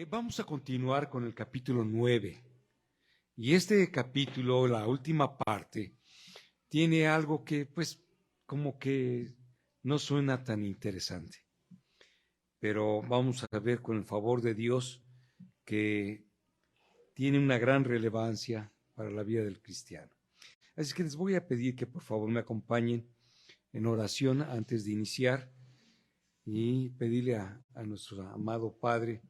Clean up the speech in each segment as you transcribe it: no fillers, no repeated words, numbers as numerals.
Vamos a continuar con el capítulo 9. Y este capítulo, la última parte, tiene algo que, pues, como que no suena tan interesante. Pero vamos a ver con el favor de Dios que tiene una gran relevancia para la vida del cristiano. Así que les voy a pedir que por favor me acompañen en oración antes de iniciar y pedirle a nuestro amado Padre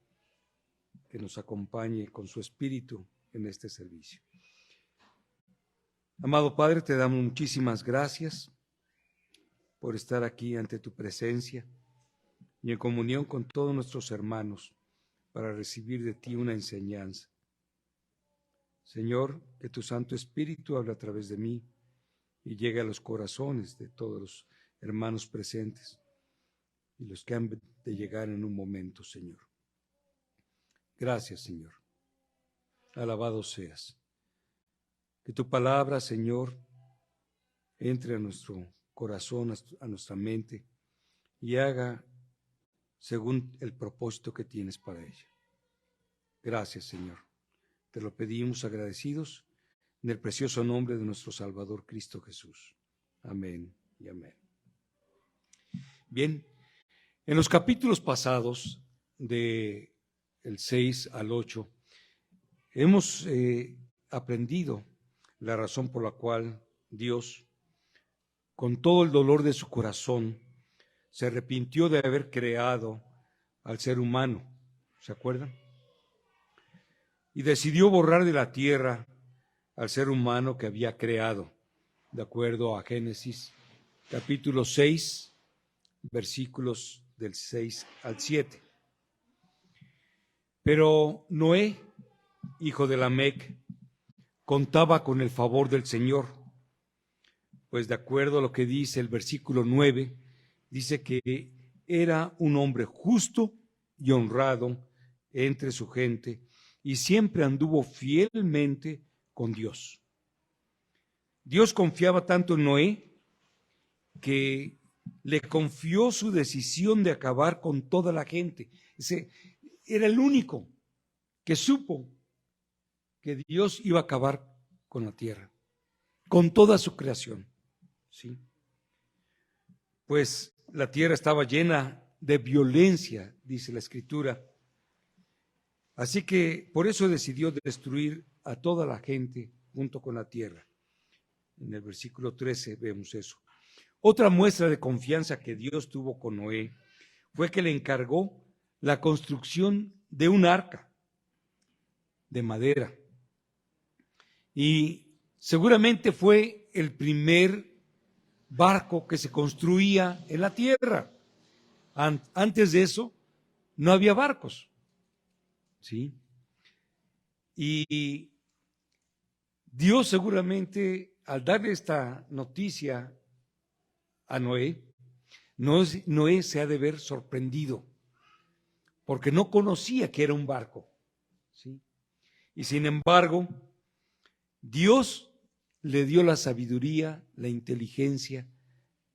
que nos acompañe con su espíritu en este servicio. Amado Padre, te damos muchísimas gracias por estar aquí ante tu presencia y en comunión con todos nuestros hermanos para recibir de ti una enseñanza. Señor, que tu Santo Espíritu hable a través de mí y llegue a los corazones de todos los hermanos presentes y los que han de llegar en un momento, Señor. Gracias, Señor. Alabado seas. Que tu palabra, Señor, entre a nuestro corazón, a nuestra mente y haga según el propósito que tienes para ella. Gracias, Señor. Te lo pedimos agradecidos en el precioso nombre de nuestro Salvador Cristo Jesús. Amén y amén. Bien, en los capítulos pasados, del 6 al 8, hemos aprendido la razón por la cual Dios, con todo el dolor de su corazón, se arrepintió de haber creado al ser humano. ¿Se acuerdan? Y decidió borrar de la tierra al ser humano que había creado, de acuerdo a Génesis capítulo 6, versículos del 6 al 7. Pero Noé, hijo de Lamec, contaba con el favor del Señor, pues de acuerdo a lo que dice el versículo 9, dice que era un hombre justo y honrado entre su gente y siempre anduvo fielmente con Dios. Dios confiaba tanto en Noé que le confió su decisión de acabar con toda la gente. Ese era el único que supo que Dios iba a acabar con la tierra, con toda su creación, ¿sí? Pues la tierra estaba llena de violencia, dice la Escritura. Así que por eso decidió destruir a toda la gente junto con la tierra. En el versículo 13 vemos eso. Otra muestra de confianza que Dios tuvo con Noé fue que le encargó la construcción de un arca de madera. Y seguramente fue el primer barco que se construía en la tierra. Antes de eso no había barcos, ¿sí? Y Dios seguramente al darle esta noticia a Noé, Noé se ha de ver sorprendido, porque no conocía que era un barco, ¿sí? Y sin embargo, Dios le dio la sabiduría, la inteligencia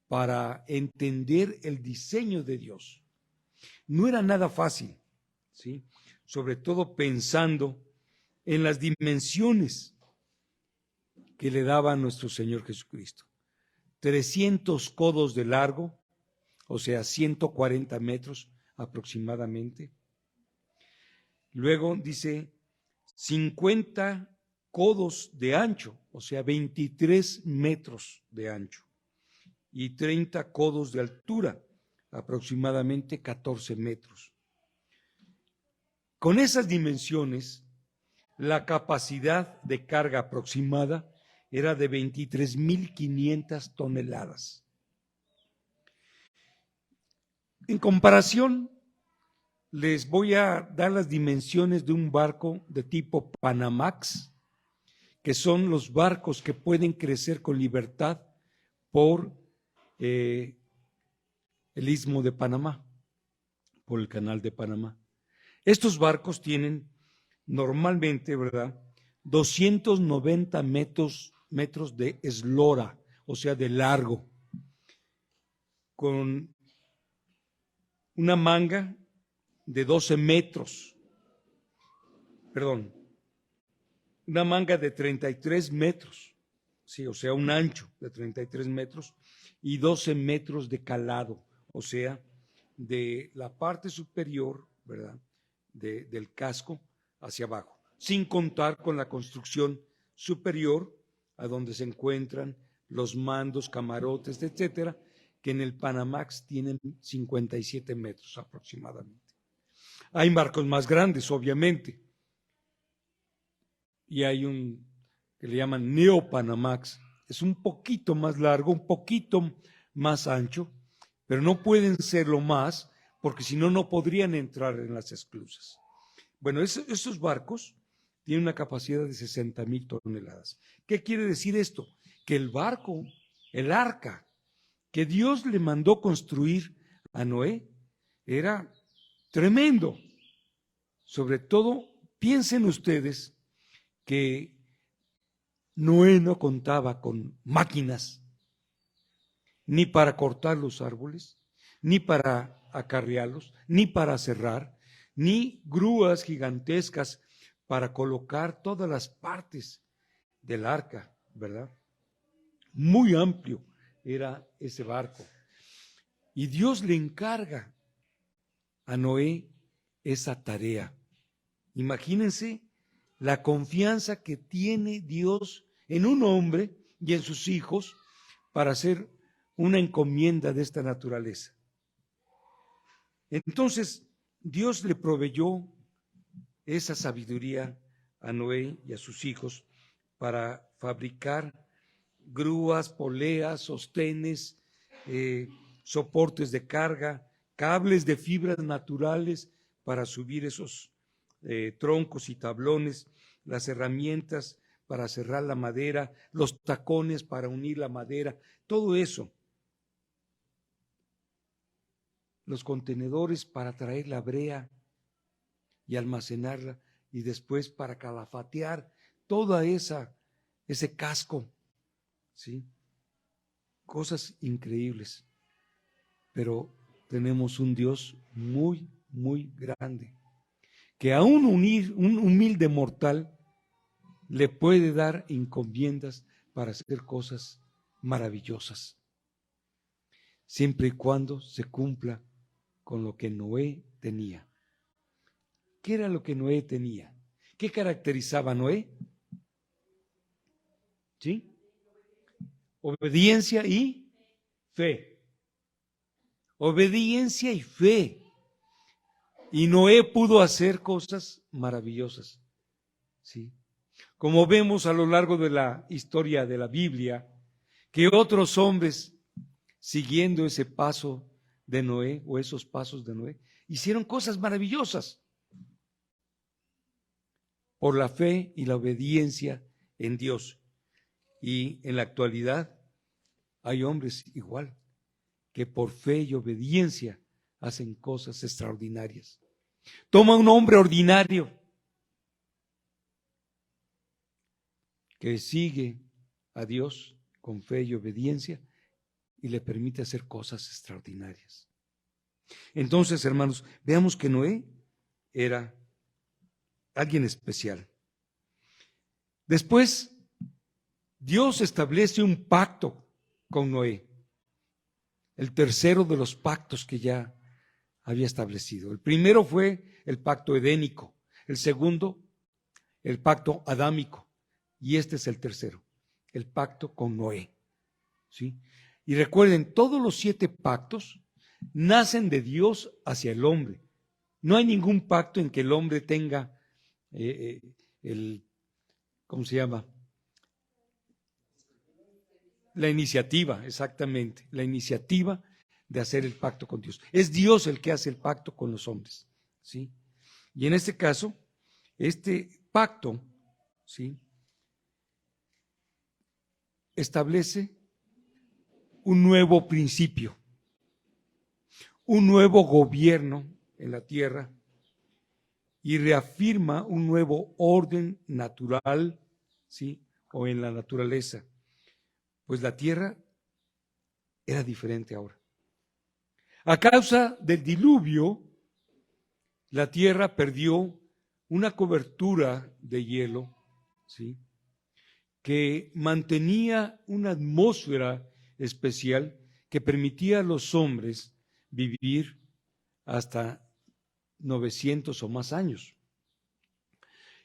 para entender el diseño de Dios. No era nada fácil, ¿sí? Sobre todo pensando en las dimensiones que le daba nuestro Señor Jesucristo. 300 codos de largo, o sea, 140 metros aproximadamente. Luego dice 50 codos de ancho, o sea, 23 metros de ancho, y 30 codos de altura, aproximadamente 14 metros. Con esas dimensiones, la capacidad de carga aproximada era de 23.500 toneladas. En comparación, les voy a dar las dimensiones de un barco de tipo Panamax, que son los barcos que pueden crecer con libertad por el Istmo de Panamá, por el Canal de Panamá. Estos barcos tienen normalmente, ¿verdad?, 290 metros de eslora, o sea, de largo, con una manga de 12 metros perdón, una manga de 33 metros, sí, o sea, un ancho de 33 metros y 12 metros de calado, o sea, de la parte superior, ¿verdad?, del casco hacia abajo, sin contar con la construcción superior a donde se encuentran los mandos, camarotes, etcétera, que en el Panamax tienen 57 metros aproximadamente. Hay barcos más grandes, obviamente, y hay un que le llaman Neo Panamax, es un poquito más largo, un poquito más ancho, pero no pueden serlo más, porque si no, no podrían entrar en las esclusas. Bueno, esos barcos tienen una capacidad de 60,000 toneladas. ¿Qué quiere decir esto? Que el barco, el arca, que Dios le mandó construir a Noé, era tremendo. Sobre todo, piensen ustedes que Noé no contaba con máquinas, ni para cortar los árboles, ni para acarrearlos, ni para cerrar, ni grúas gigantescas para colocar todas las partes del arca, ¿verdad? Muy amplio era ese barco. Y Dios le encarga a Noé esa tarea. Imagínense la confianza que tiene Dios en un hombre y en sus hijos para hacer una encomienda de esta naturaleza. Entonces, Dios le proveyó esa sabiduría a Noé y a sus hijos para fabricar grúas, poleas, sostenes, soportes de carga, cables de fibras naturales para subir esos troncos y tablones, las herramientas para cerrar la madera, los tacones para unir la madera, todo eso. Los contenedores para traer la brea y almacenarla, y después para calafatear toda ese casco, ¿sí? Cosas increíbles. Pero tenemos un Dios muy, muy grande, que a un humilde mortal le puede dar encomiendas para hacer cosas maravillosas, siempre y cuando se cumpla con lo que Noé tenía. ¿Qué era lo que Noé tenía? ¿Qué caracterizaba a Noé? ¿Sí? Obediencia y fe. Obediencia y fe. Y Noé pudo hacer cosas maravillosas. ¿Sí? Como vemos a lo largo de la historia de la Biblia, que otros hombres, siguiendo ese paso de Noé o esos pasos de Noé, hicieron cosas maravillosas por la fe y la obediencia en Dios. Y en la actualidad hay hombres igual, que por fe y obediencia hacen cosas extraordinarias. Toma un hombre ordinario que sigue a Dios con fe y obediencia y le permite hacer cosas extraordinarias. Entonces, hermanos, veamos que Noé era alguien especial. Después, Dios establece un pacto con Noé, el tercero de los pactos que ya había establecido. El primero fue el pacto edénico, el segundo, el pacto adámico, y este es el tercero, el pacto con Noé. ¿Sí? Y recuerden, todos los 7 pactos nacen de Dios hacia el hombre. No hay ningún pacto en que el hombre tenga ¿cómo se llama? La iniciativa, exactamente, la iniciativa de hacer el pacto con Dios. Es Dios el que hace el pacto con los hombres, ¿sí? Y en este caso, este pacto, ¿sí?, establece un nuevo principio, un nuevo gobierno en la tierra y reafirma un nuevo orden natural, ¿sí?, o en la naturaleza. Pues la tierra era diferente ahora. A causa del diluvio, la tierra perdió una cobertura de hielo, ¿sí?, que mantenía una atmósfera especial que permitía a los hombres vivir hasta 900 o más años.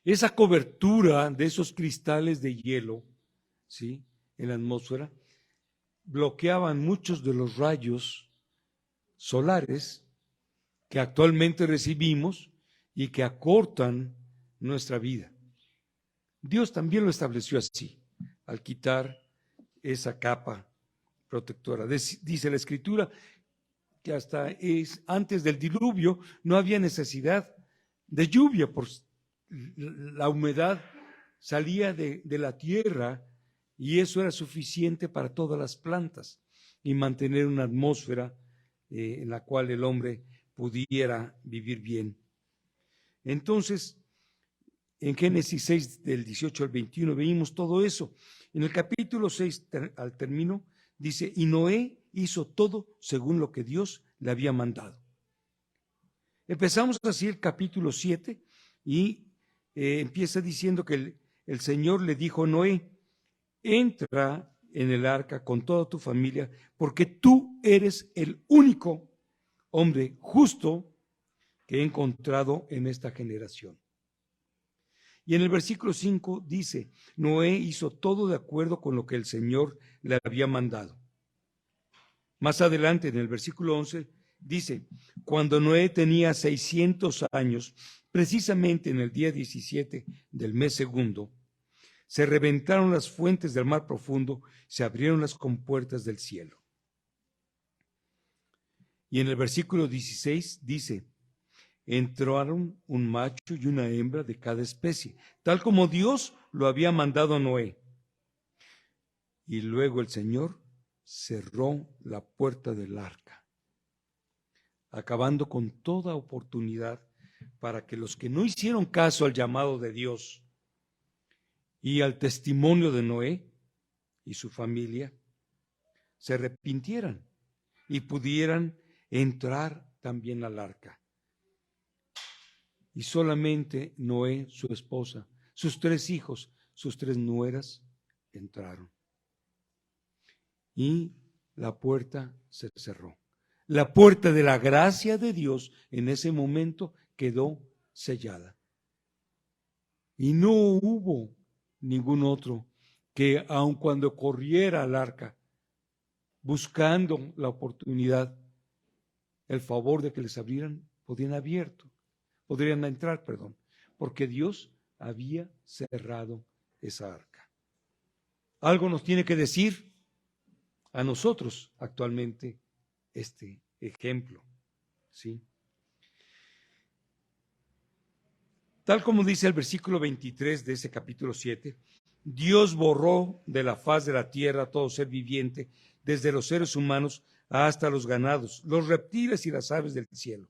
Esa cobertura de esos cristales de hielo, ¿sí?, en la atmósfera, bloqueaban muchos de los rayos solares que actualmente recibimos y que acortan nuestra vida. Dios también lo estableció así, al quitar esa capa protectora. Dice la Escritura que hasta antes del diluvio no había necesidad de lluvia, por la humedad salía de la tierra y eso era suficiente para todas las plantas y mantener una atmósfera en la cual el hombre pudiera vivir bien. Entonces, en Génesis 6, del 18 al 21, veíamos todo eso. En el capítulo 6, al término, dice, y Noé hizo todo según lo que Dios le había mandado. Empezamos así el capítulo 7 y empieza diciendo que el Señor le dijo a Noé, entra en el arca con toda tu familia, porque tú eres el único hombre justo que he encontrado en esta generación. Y en el versículo 5 dice, Noé hizo todo de acuerdo con lo que el Señor le había mandado. Más adelante, en el versículo 11, dice, cuando Noé tenía 600 años, precisamente en el día 17 del mes segundo, se reventaron las fuentes del mar profundo, se abrieron las compuertas del cielo. Y en el versículo 16 dice, entraron un macho y una hembra de cada especie, tal como Dios lo había mandado a Noé. Y luego el Señor cerró la puerta del arca, acabando con toda oportunidad para que los que no hicieron caso al llamado de Dios y al testimonio de Noé y su familia se arrepintieran y pudieran entrar también al arca. Y solamente Noé, su esposa, sus 3 hijos, sus 3 nueras entraron. Y la puerta se cerró. La puerta de la gracia de Dios en ese momento quedó sellada. Y no hubo ningún otro que, aun cuando corriera al arca, buscando la oportunidad, el favor de que les abrieran, podrían entrar, porque Dios había cerrado esa arca. Algo nos tiene que decir a nosotros actualmente este ejemplo, ¿sí? Tal como dice el versículo 23 de ese capítulo 7, Dios borró de la faz de la tierra todo ser viviente, desde los seres humanos hasta los ganados, los reptiles y las aves del cielo.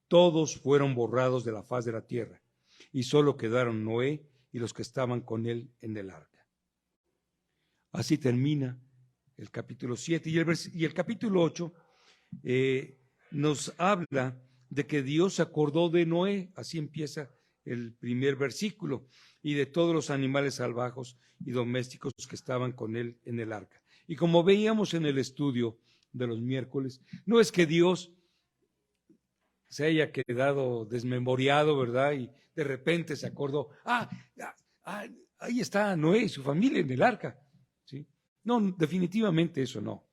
Todos fueron borrados de la faz de la tierra, y solo quedaron Noé y los que estaban con él en el arca. Así termina el capítulo 7. Y el capítulo 8 nos habla de que Dios se acordó de Noé, así empieza el primer versículo, y de todos los animales salvajes y domésticos que estaban con él en el arca. Y como veíamos en el estudio de los miércoles, no es que Dios se haya quedado desmemoriado, ¿verdad? Y de repente se acordó, ahí está Noé y su familia en el arca, ¿sí? No, definitivamente eso no.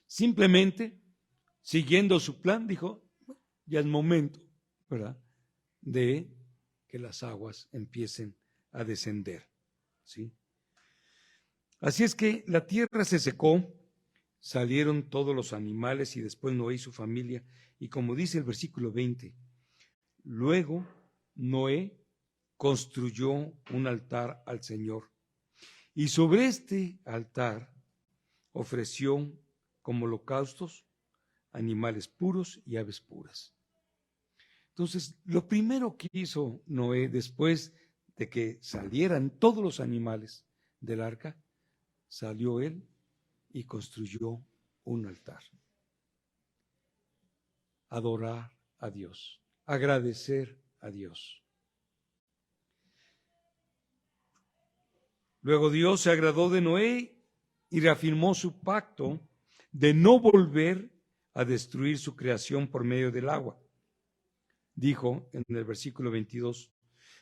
Simplemente, siguiendo su plan, dijo, ya es momento, ¿verdad?, de que las aguas empiecen a descender, ¿sí? Así es que la tierra se secó, salieron todos los animales y después Noé y su familia, y como dice el versículo 20, luego Noé construyó un altar al Señor y sobre este altar ofreció como holocaustos animales puros y aves puras. Entonces, lo primero que hizo Noé después de que salieran todos los animales del arca, salió él y construyó un altar. Adorar a Dios, agradecer a Dios. Luego Dios se agradó de Noé y reafirmó su pacto de no volver a destruir su creación por medio del agua. Dijo en el versículo 22,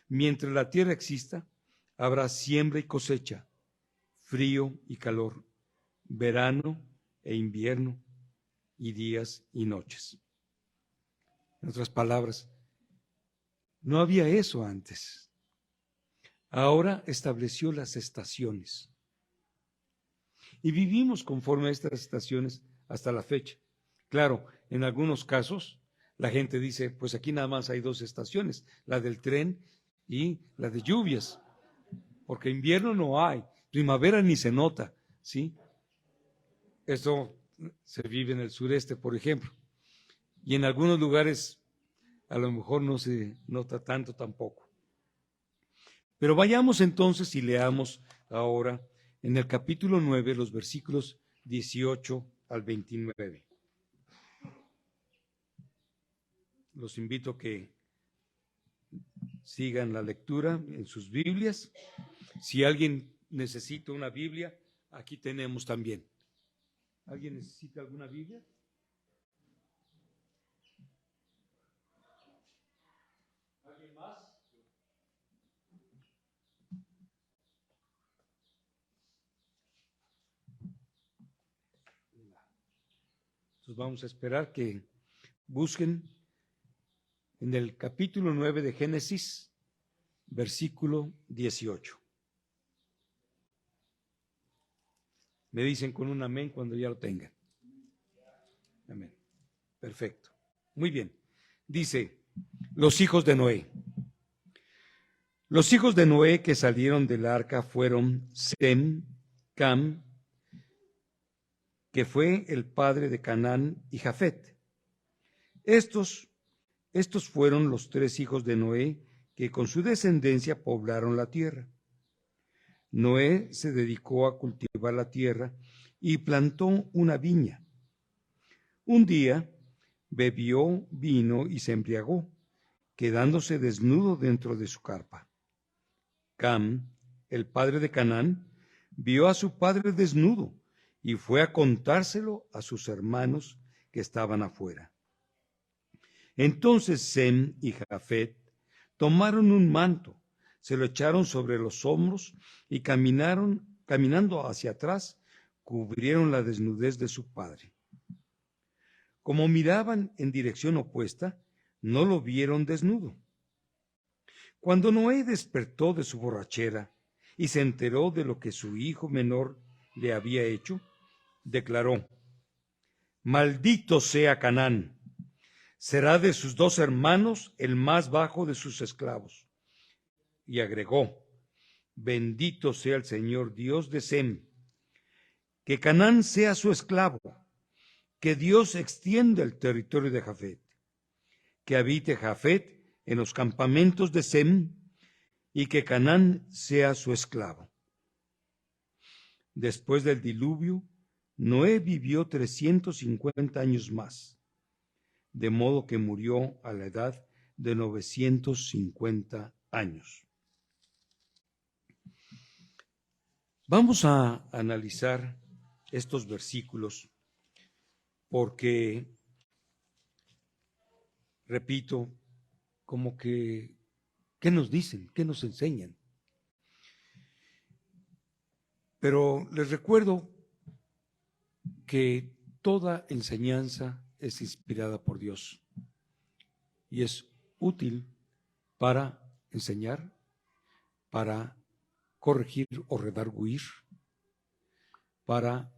mientras la tierra exista, habrá siembra y cosecha, frío y calor, verano e invierno, y días y noches. En otras palabras, no había eso antes. Ahora estableció las estaciones. Y vivimos conforme a estas estaciones hasta la fecha. Claro, en algunos casos la gente dice, pues aquí nada más hay 2 estaciones, la del tren y la de lluvias, porque invierno no hay, primavera ni se nota, ¿sí? Esto se vive en el sureste, por ejemplo, y en algunos lugares a lo mejor no se nota tanto tampoco. Pero vayamos entonces y leamos ahora en el capítulo 9, los versículos 18 al 29. Los invito a que sigan la lectura en sus Biblias. Si alguien necesita una Biblia, aquí tenemos también. ¿Alguien necesita alguna Biblia? ¿Alguien más? Entonces vamos a esperar que busquen en el capítulo 9 de Génesis, versículo 18. Me dicen con un amén cuando ya lo tengan. Amén. Perfecto. Muy bien. Dice, los hijos de Noé. Los hijos de Noé que salieron del arca fueron Sem, Cam, que fue el padre de Canaán, y Jafet. Estos fueron los 3 hijos de Noé que con su descendencia poblaron la tierra. Noé se dedicó a cultivar la tierra y plantó una viña. Un día bebió vino y se embriagó, quedándose desnudo dentro de su carpa. Cam, el padre de Canaán, vio a su padre desnudo y fue a contárselo a sus hermanos que estaban afuera. Entonces Sem y Jafet tomaron un manto, se lo echaron sobre los hombros y caminando hacia atrás, cubrieron la desnudez de su padre. Como miraban en dirección opuesta, no lo vieron desnudo. Cuando Noé despertó de su borrachera y se enteró de lo que su hijo menor le había hecho, declaró: «Maldito sea Canaán, será de sus 2 hermanos el más bajo de sus esclavos». Y agregó: «Bendito sea el Señor Dios de Sem, que Canaán sea su esclavo, que Dios extienda el territorio de Jafet, que habite Jafet en los campamentos de Sem, y que Canaán sea su esclavo». Después del diluvio, Noé vivió 350 años más, de modo que murió a la edad de 950 años. Vamos a analizar estos versículos porque, repito, como que, ¿qué nos dicen? ¿Qué nos enseñan? Pero les recuerdo que toda enseñanza es inspirada por Dios y es útil para enseñar, para corregir o redarguir, para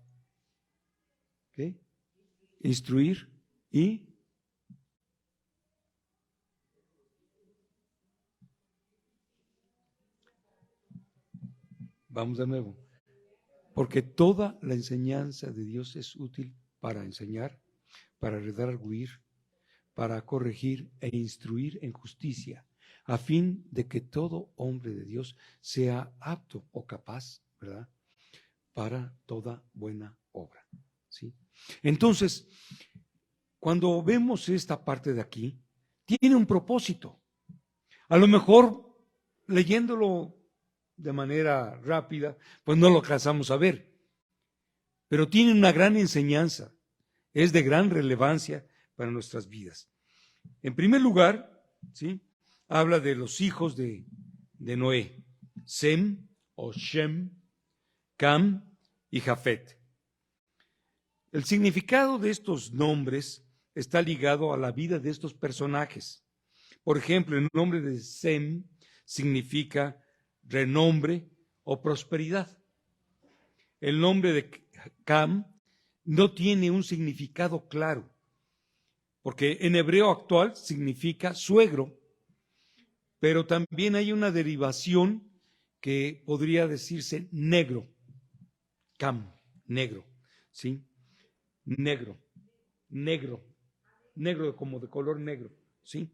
instruir y vamos de nuevo, porque toda la enseñanza de Dios es útil para enseñar, para redarguir, para corregir e instruir en justicia, a fin de que todo hombre de Dios sea apto o capaz, ¿verdad?, para toda buena obra, ¿sí? Entonces, cuando vemos esta parte de aquí, tiene un propósito. A lo mejor, leyéndolo de manera rápida, pues no lo alcanzamos a ver, pero tiene una gran enseñanza, es de gran relevancia para nuestras vidas. En primer lugar, ¿sí?, habla de los hijos de Noé, Sem o Shem, Cam y Jafet. El significado de estos nombres está ligado a la vida de estos personajes. Por ejemplo, el nombre de Sem significa renombre o prosperidad. El nombre de Cam no tiene un significado claro, porque en hebreo actual significa suegro, pero también hay una derivación que podría decirse negro, Cam, negro, ¿sí? Negro como de color negro, ¿sí?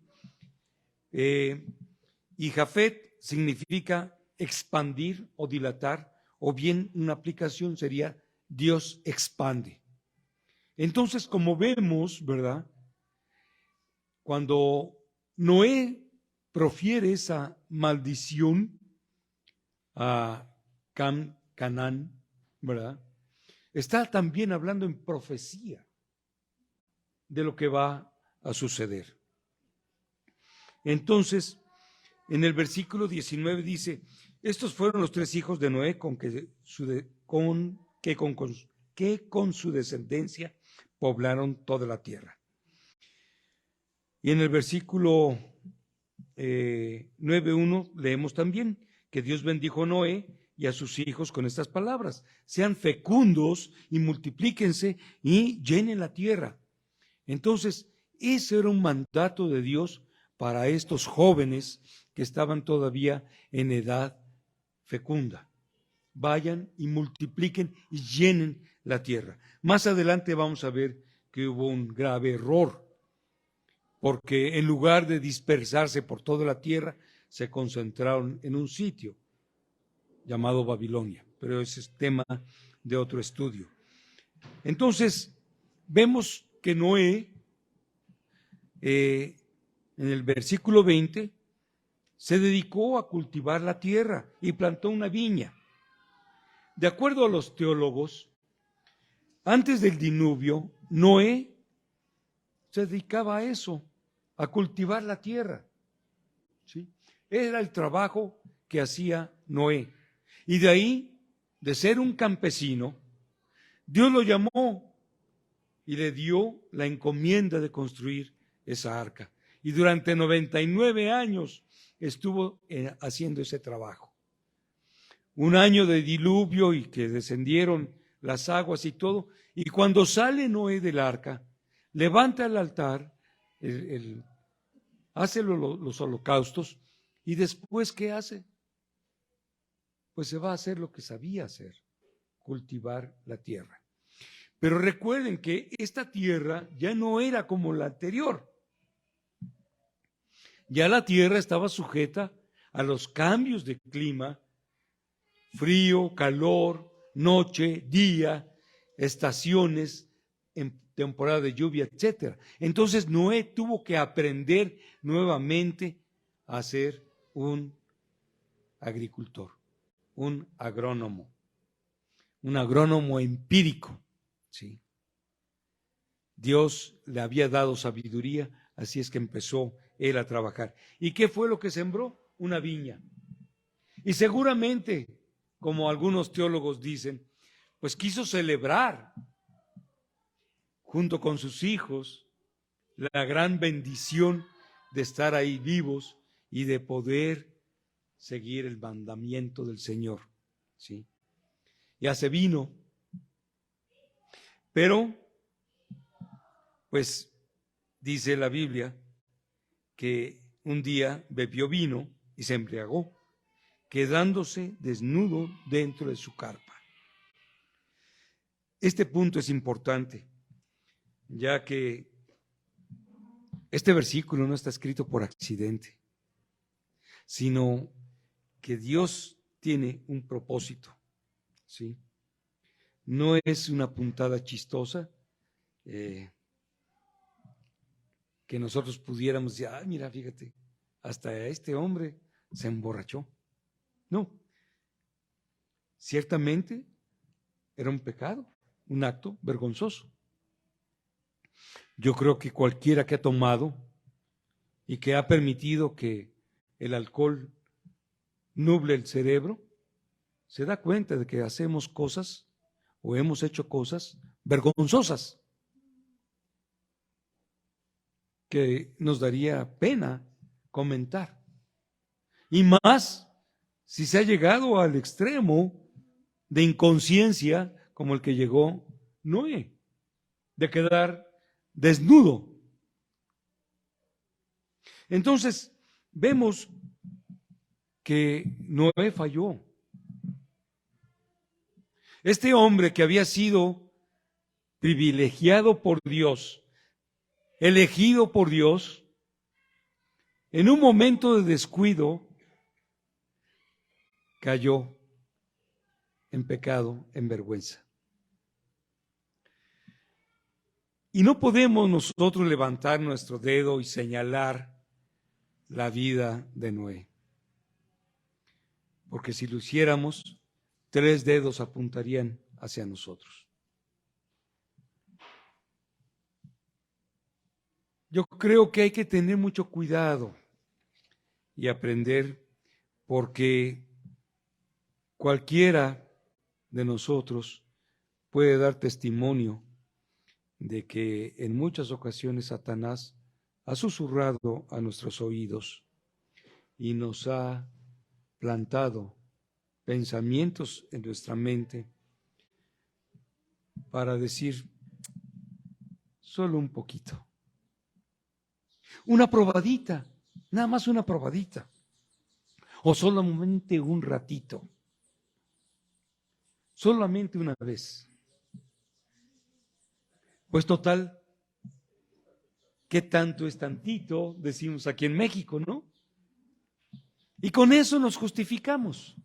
Y Jafet significa expandir o dilatar, o bien una aplicación sería Dios expande. Entonces, como vemos, ¿verdad?, cuando Noé profiere esa maldición a Canaán, ¿verdad?, está también hablando en profecía de lo que va a suceder. Entonces, en el versículo 19 dice: estos fueron los 3 hijos de Noé que con su descendencia poblaron toda la tierra. Y en el versículo 9:1 leemos también que Dios bendijo a Noé y a sus hijos con estas palabras: sean fecundos y multiplíquense y llenen la tierra. Entonces, ese era un mandato de Dios para estos jóvenes que estaban todavía en edad fecunda. Vayan y multipliquen y llenen la tierra. Más adelante vamos a ver que hubo un grave error, porque en lugar de dispersarse por toda la tierra, se concentraron en un sitio llamado Babilonia, pero ese es tema de otro estudio. Entonces, vemos que Noé, en el versículo 20, se dedicó a cultivar la tierra y plantó una viña. De acuerdo a los teólogos, antes del diluvio, Noé se dedicaba a eso, a cultivar la tierra, ¿sí? Era el trabajo que hacía Noé. Y de ahí, de ser un campesino, Dios lo llamó y le dio la encomienda de construir esa arca. Y durante 99 años estuvo haciendo ese trabajo. Un año de diluvio y que descendieron las aguas y todo. Y cuando sale Noé del arca, levanta el altar, hace los holocaustos, y después, ¿qué hace? Pues se va a hacer lo que sabía hacer, cultivar la tierra. Pero recuerden que esta tierra ya no era como la anterior. Ya la tierra estaba sujeta a los cambios de clima, frío, calor, noche, día, estaciones, en temporada de lluvia, etc. Entonces Noé tuvo que aprender nuevamente a ser un agricultor, un agrónomo empírico, ¿sí? Dios le había dado sabiduría, así es que empezó él a trabajar. ¿Y qué fue lo que sembró? Una viña. Y seguramente, como algunos teólogos dicen, pues quiso celebrar junto con sus hijos la gran bendición de estar ahí vivos y de poder seguir el mandamiento del Señor, ¿sí? Ya se vino, pero pues dice la Biblia que un día bebió vino y se embriagó, quedándose desnudo dentro de su carpa. Este punto es importante, ya que este versículo no está escrito por accidente, sino que Dios tiene un propósito, ¿sí? No es una puntada chistosa que nosotros pudiéramos decir: mira, fíjate, hasta este hombre se emborrachó. No, ciertamente era un pecado, un acto vergonzoso. Yo creo que cualquiera que ha tomado y que ha permitido que el alcohol nuble el cerebro, se da cuenta de que hacemos cosas o hemos hecho cosas vergonzosas que nos daría pena comentar. Y más si se ha llegado al extremo de inconsciencia como el que llegó Noé, de quedar desnudo. Entonces, vemos que Noé falló. Este hombre que había sido privilegiado por Dios, elegido por Dios, en un momento de descuido, cayó en pecado, en vergüenza. Y no podemos nosotros levantar nuestro dedo y señalar la vida de Noé. Porque si lo hiciéramos, 3 dedos apuntarían hacia nosotros. Yo creo que hay que tener mucho cuidado y aprender, porque cualquiera de nosotros puede dar testimonio de que en muchas ocasiones Satanás ha susurrado a nuestros oídos y nos ha plantado pensamientos en nuestra mente para decir solo un poquito, una probadita, nada más una probadita, o solamente un ratito, solamente una vez. Pues total, ¿qué tanto es tantito? Decimos aquí en México, ¿no? Y con eso nos justificamos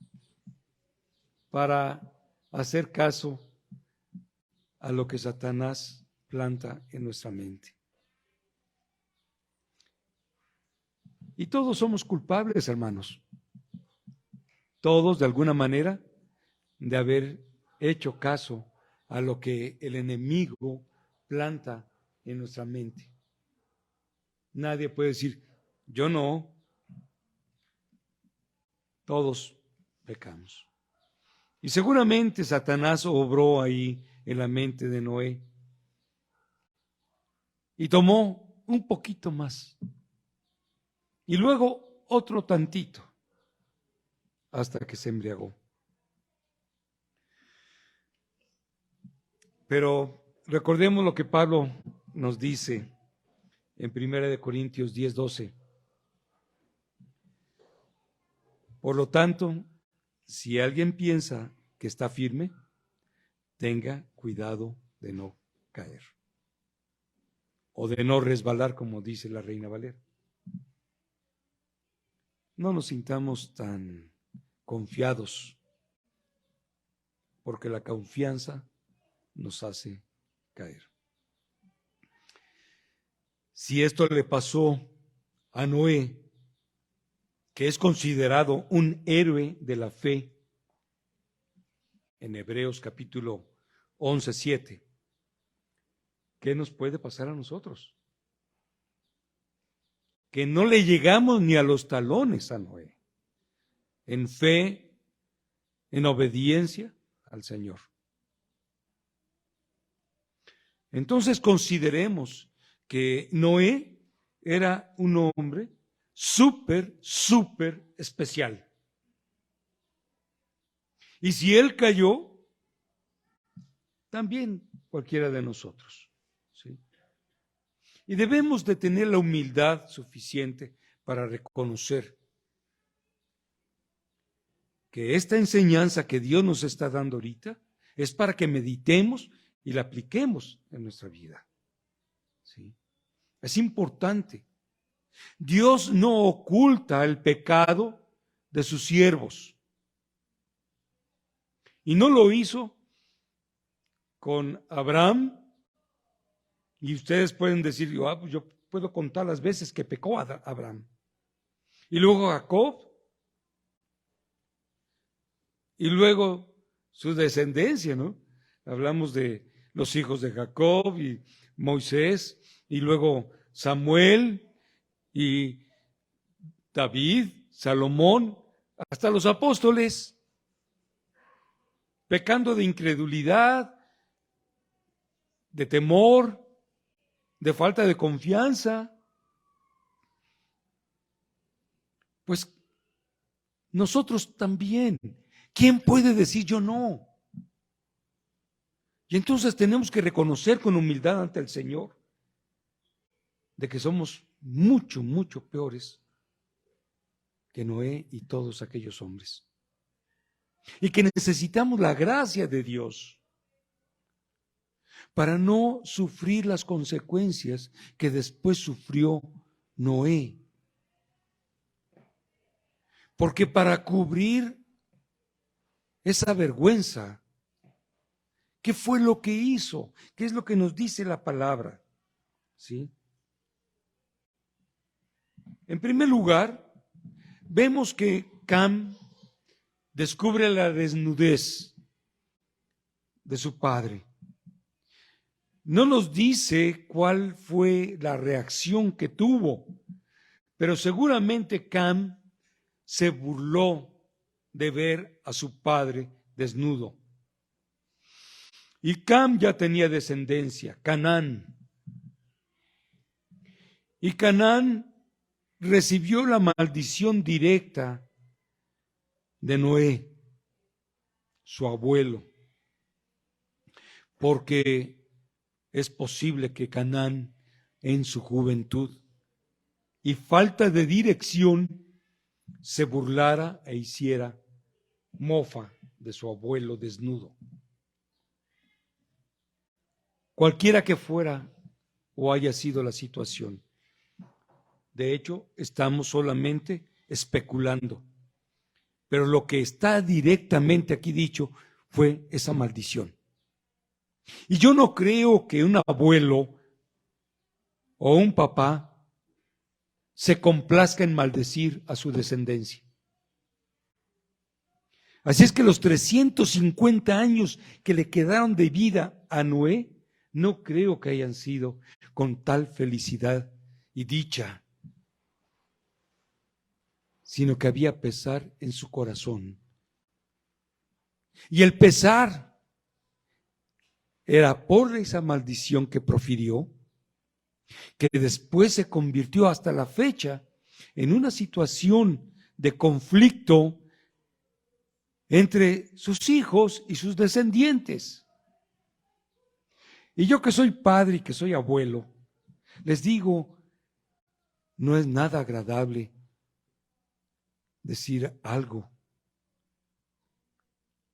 para hacer caso a lo que Satanás planta en nuestra mente. Y todos somos culpables, hermanos. Todos, de alguna manera, de haber hecho caso a lo que el enemigo planta en nuestra mente. Nadie puede decir, yo no. Todos pecamos. Y seguramente Satanás obró ahí en la mente de Noé y tomó un poquito más y luego otro tantito hasta que se embriagó. Pero recordemos lo que Pablo nos dice en 1 Corintios 10:12. Por lo tanto, si alguien piensa que está firme, tenga cuidado de no caer o de no resbalar, como dice la Reina Valera. No nos sintamos tan confiados, porque la confianza nos hace caer. Si esto le pasó a Noé, que es considerado un héroe de la fe, en Hebreos capítulo 11:7, ¿qué nos puede pasar a nosotros? Que no le llegamos ni a los talones a Noé, en fe, en obediencia al Señor. Entonces consideremos que Noé era un hombre súper especial. Y si él cayó, también cualquiera de nosotros, ¿sí? Y debemos de tener la humildad suficiente para reconocer que esta enseñanza que Dios nos está dando ahorita es para que meditemos y la apliquemos en nuestra vida, ¿sí? Es importante. Dios no oculta el pecado de sus siervos. Y no lo hizo con Abraham. Y ustedes pueden decir, pues yo puedo contar las veces que pecó Abraham. y luego Jacob, y luego su descendencia, ¿no? Hablamos de los hijos de Jacob y Moisés, y luego Samuel y David, Salomón, hasta los apóstoles, pecando de incredulidad, de temor, de falta de confianza. Pues nosotros también. ¿Quién puede decir yo no? Y entonces tenemos que reconocer con humildad ante el Señor de que somos mucho, mucho peores que Noé y todos aquellos hombres. Y que necesitamos la gracia de Dios para no sufrir las consecuencias que después sufrió Noé. Porque para cubrir esa vergüenza, ¿qué fue lo que hizo? ¿Qué es lo que nos dice la palabra? ¿Sí? En primer lugar, vemos que Cam descubre la desnudez de su padre. No nos dice cuál fue la reacción que tuvo, pero seguramente Cam se burló de ver a su padre desnudo. Y Cam ya tenía descendencia, Canaán. Y Canaán recibió la maldición directa de Noé, su abuelo, porque es posible que Canaán en su juventud y falta de dirección se burlara e hiciera mofa de su abuelo desnudo. Cualquiera que fuera o haya sido la situación. De hecho, estamos solamente especulando. Pero lo que está directamente aquí dicho fue esa maldición. Y yo no creo que un abuelo o un papá se complazca en maldecir a su descendencia. Así es que los 350 años que le quedaron de vida a Noé, no creo que hayan sido con tal felicidad y dicha, sino que había pesar en su corazón. Y el pesar era por esa maldición que profirió, que después se convirtió hasta la fecha en una situación de conflicto entre sus hijos y sus descendientes. Y yo que soy padre y que soy abuelo, les digo, no es nada agradable decir algo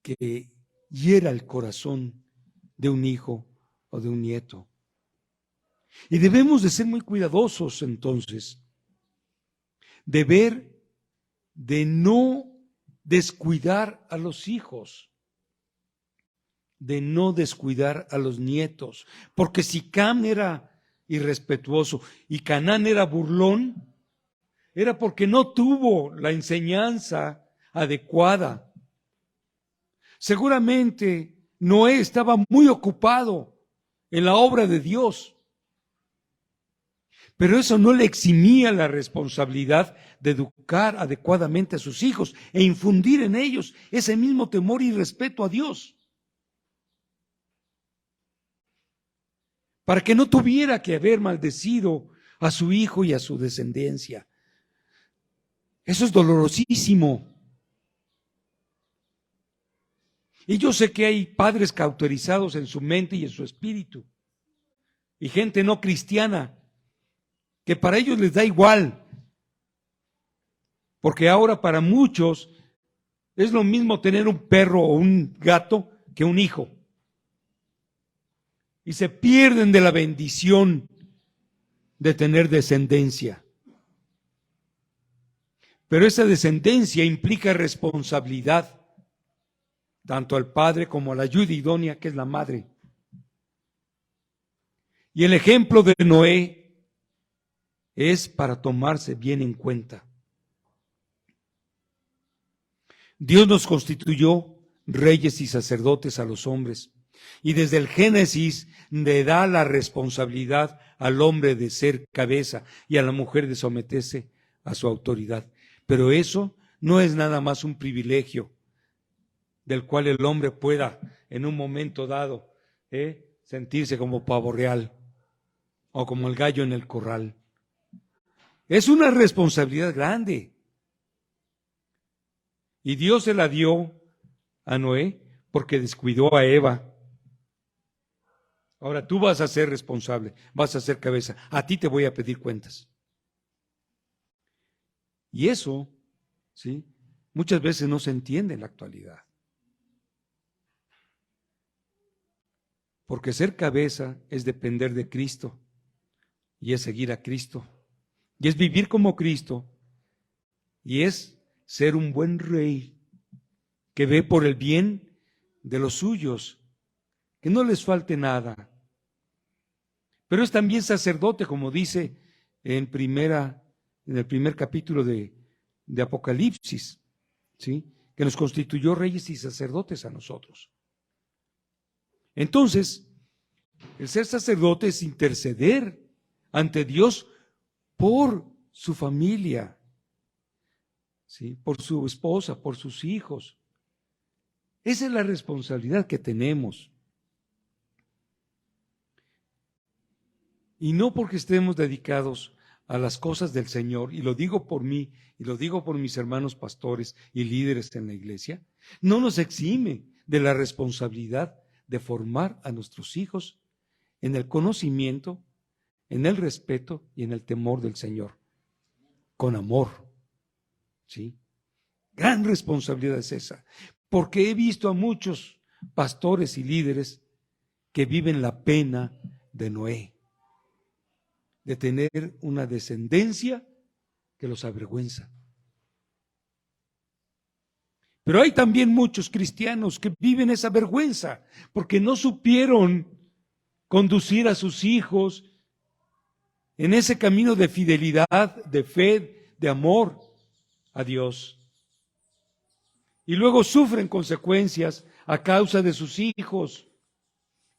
que hiera el corazón de un hijo o de un nieto. Y debemos de ser muy cuidadosos entonces, de no descuidar a los hijos, de no descuidar a los nietos, porque si Cam era irrespetuoso y Canaán era burlón, era porque no tuvo la enseñanza adecuada. Seguramente Noé estaba muy ocupado en la obra de Dios, pero eso no le eximía la responsabilidad de educar adecuadamente a sus hijos e infundir en ellos ese mismo temor y respeto a Dios, para que no tuviera que haber maldecido a su hijo y a su descendencia. Eso es dolorosísimo. Y yo sé que hay padres cauterizados en su mente y en su espíritu, y gente no cristiana, que para ellos les da igual, porque ahora para muchos es lo mismo tener un perro o un gato que un hijo. Y se pierden de la bendición de tener descendencia. Pero esa descendencia implica responsabilidad, tanto al padre como a la ayuda idónea que es la madre. Y el ejemplo de Noé es para tomarse bien en cuenta. Dios nos constituyó reyes y sacerdotes a los hombres, y desde el Génesis le da la responsabilidad al hombre de ser cabeza y a la mujer de someterse a su autoridad. Pero eso no es nada más un privilegio del cual el hombre pueda en un momento dado sentirse como pavo real o como el gallo en el corral. Es una responsabilidad grande. Y Dios se la dio a Noé porque descuidó a Eva. Ahora tú vas a ser responsable, vas a ser cabeza. A ti te voy a pedir cuentas. Y eso, ¿sí?, muchas veces no se entiende en la actualidad. Porque ser cabeza es depender de Cristo y es seguir a Cristo y es vivir como Cristo y es ser un buen rey que ve por el bien de los suyos, que no les falte nada. Pero es también sacerdote, como dice en el primer capítulo de Apocalipsis, ¿sí?, que nos constituyó reyes y sacerdotes a nosotros. Entonces, el ser sacerdote es interceder ante Dios por su familia, ¿sí?, por su esposa, por sus hijos. Esa es la responsabilidad que tenemos. Y no porque estemos dedicados a las cosas del Señor, y lo digo por mí, y lo digo por mis hermanos pastores y líderes en la iglesia, no nos exime de la responsabilidad de formar a nuestros hijos en el conocimiento, en el respeto y en el temor del Señor, con amor, ¿sí? Gran responsabilidad es esa, porque he visto a muchos pastores y líderes que viven la pena de Noé, de tener una descendencia que los avergüenza. Pero hay también muchos cristianos que viven esa vergüenza porque no supieron conducir a sus hijos en ese camino de fidelidad, de fe, de amor a Dios. Y luego sufren consecuencias a causa de sus hijos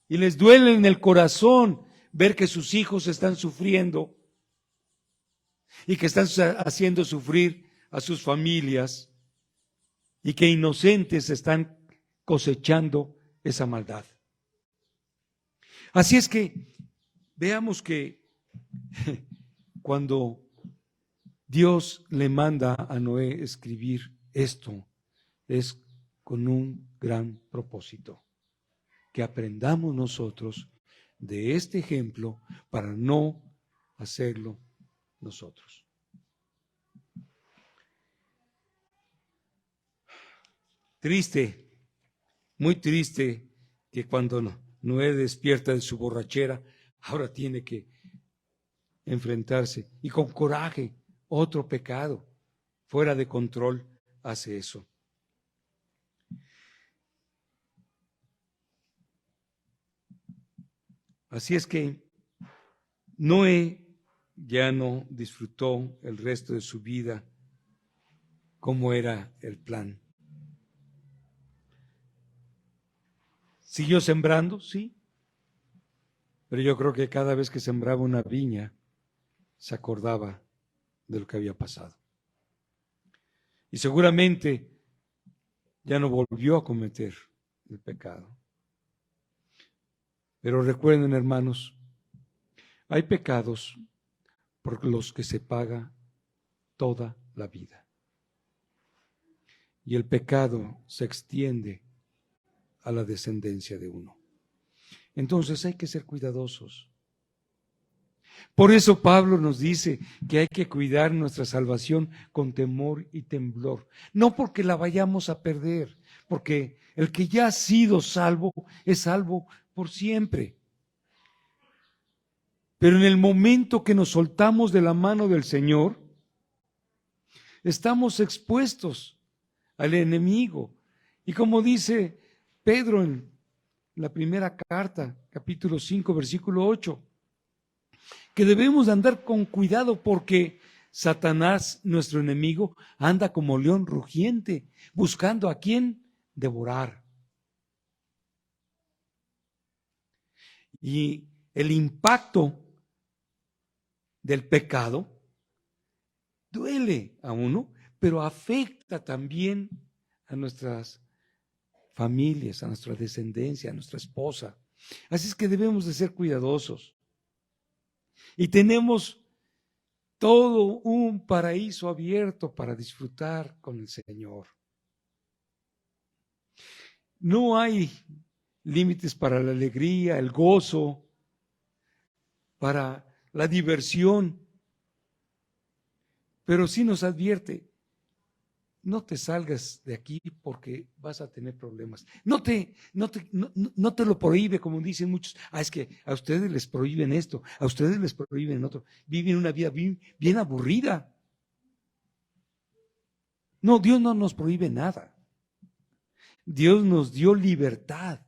y les duele en el corazón ver que sus hijos están sufriendo y que están haciendo sufrir a sus familias y que inocentes están cosechando esa maldad. Así es que veamos que cuando Dios le manda a Noé escribir esto, es con un gran propósito, que aprendamos nosotros de este ejemplo para no hacerlo nosotros. Triste, muy triste, que cuando Noé despierta de su borrachera, ahora tiene que enfrentarse y con coraje otro pecado, fuera de control, hace eso. Así es que Noé ya no disfrutó el resto de su vida como era el plan. ¿Siguió sembrando? Sí. Pero yo creo que cada vez que sembraba una viña, se acordaba de lo que había pasado. Y seguramente ya no volvió a cometer el pecado. Pero recuerden, hermanos, hay pecados por los que se paga toda la vida. Y el pecado se extiende a la descendencia de uno. Entonces hay que ser cuidadosos. Por eso Pablo nos dice que hay que cuidar nuestra salvación con temor y temblor. No porque la vayamos a perder, porque el que ya ha sido salvo es salvo por siempre. Pero en el momento que nos soltamos de la mano del Señor, estamos expuestos al enemigo. Y como dice Pedro en la primera carta, capítulo 5, versículo 8, que debemos de andar con cuidado porque Satanás, nuestro enemigo, anda como león rugiente, buscando a quién devorar. Y el impacto del pecado duele a uno, pero afecta también a nuestras familias, a nuestra descendencia, a nuestra esposa. Así es que debemos de ser cuidadosos. Y tenemos todo un paraíso abierto para disfrutar con el Señor. No hay límites para la alegría, el gozo, para la diversión. Pero sí nos advierte, no te salgas de aquí porque vas a tener problemas. No te lo prohíbe, como dicen muchos. Es que a ustedes les prohíben esto, a ustedes les prohíben otro. Viven una vida bien aburrida. No, Dios no nos prohíbe nada. Dios nos dio libertad,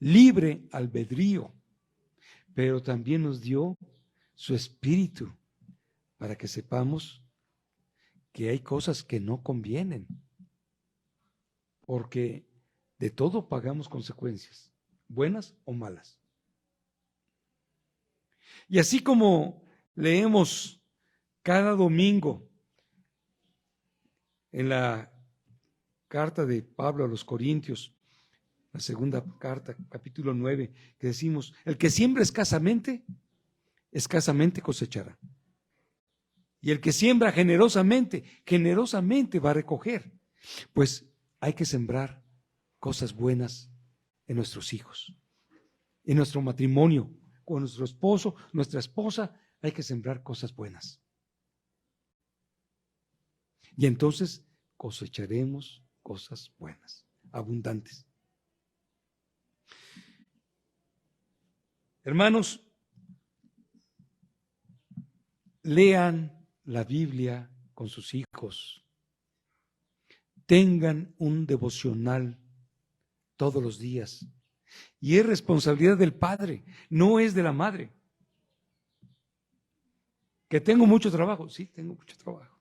libre albedrío, pero también nos dio su espíritu para que sepamos que hay cosas que no convienen, porque de todo pagamos consecuencias, buenas o malas. Y así como leemos cada domingo en la carta de Pablo a los Corintios, la segunda carta, capítulo 9, que decimos, el que siembra escasamente cosechará. Y el que siembra generosamente va a recoger. Pues hay que sembrar cosas buenas en nuestros hijos, en nuestro matrimonio, con nuestro esposo, nuestra esposa, hay que sembrar cosas buenas. Y entonces cosecharemos cosas buenas, abundantes. Hermanos, lean la Biblia con sus hijos. Tengan un devocional todos los días. Y es responsabilidad del padre, no es de la madre. Que tengo mucho trabajo, sí, tengo mucho trabajo.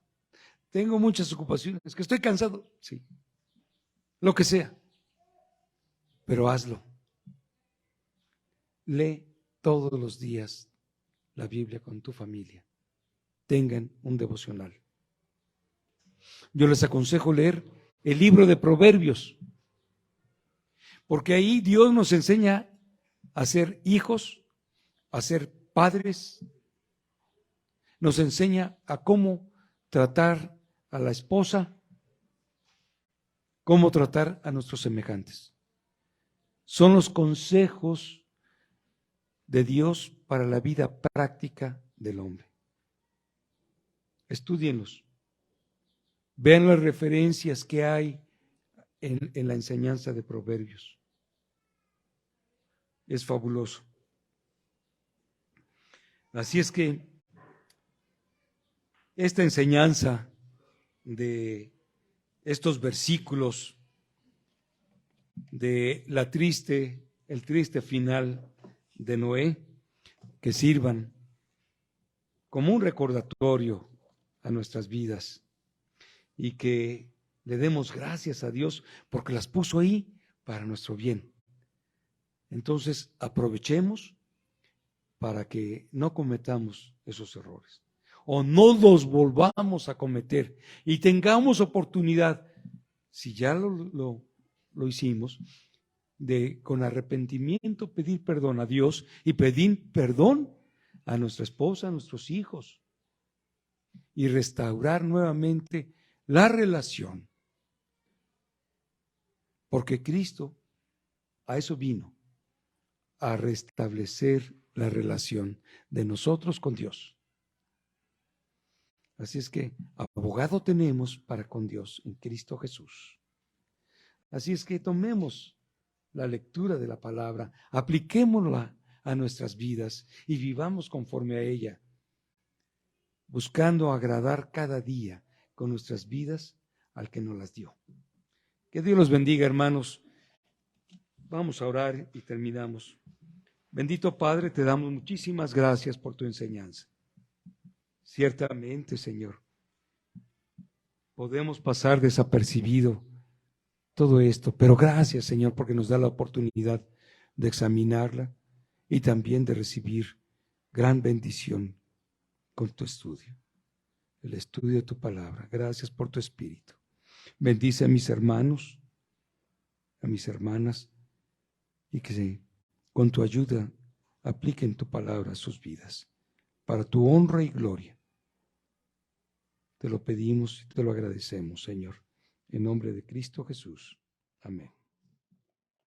Tengo muchas ocupaciones, que estoy cansado, sí. Lo que sea. Pero hazlo. Lee todos los días la Biblia con tu familia. Tengan un devocional. Yo les aconsejo leer el libro de Proverbios, porque ahí Dios nos enseña a ser hijos, a ser padres, nos enseña a cómo tratar a la esposa, cómo tratar a nuestros semejantes. Son los consejos de Dios para la vida práctica del hombre. Estúdienlos. Vean las referencias que hay en la enseñanza de Proverbios. Es fabuloso. Así es que esta enseñanza de estos versículos de el triste final de Noé, que sirvan como un recordatorio a nuestras vidas y que le demos gracias a Dios porque las puso ahí para nuestro bien. Entonces, aprovechemos para que no cometamos esos errores o no los volvamos a cometer y tengamos oportunidad, si ya lo hicimos, de con arrepentimiento pedir perdón a Dios y pedir perdón a nuestra esposa, a nuestros hijos y restaurar nuevamente la relación. Porque Cristo a eso vino, a restablecer la relación de nosotros con Dios. Así es que abogado tenemos para con Dios en Cristo Jesús. Así es que tomemos la lectura de la palabra, apliquémosla a nuestras vidas y vivamos conforme a ella, buscando agradar cada día con nuestras vidas al que nos las dio. Que Dios los bendiga, hermanos. Vamos a orar y terminamos. Bendito Padre, te damos muchísimas gracias por tu enseñanza. Ciertamente, Señor, podemos pasar desapercibido todo esto, pero gracias, Señor, porque nos da la oportunidad de examinarla y también de recibir gran bendición con tu estudio, el estudio de tu palabra. Gracias por tu Espíritu. Bendice a mis hermanos, a mis hermanas, y que con tu ayuda apliquen tu palabra a sus vidas, para tu honra y gloria. Te lo pedimos y te lo agradecemos, Señor, en nombre de Cristo Jesús. Amén.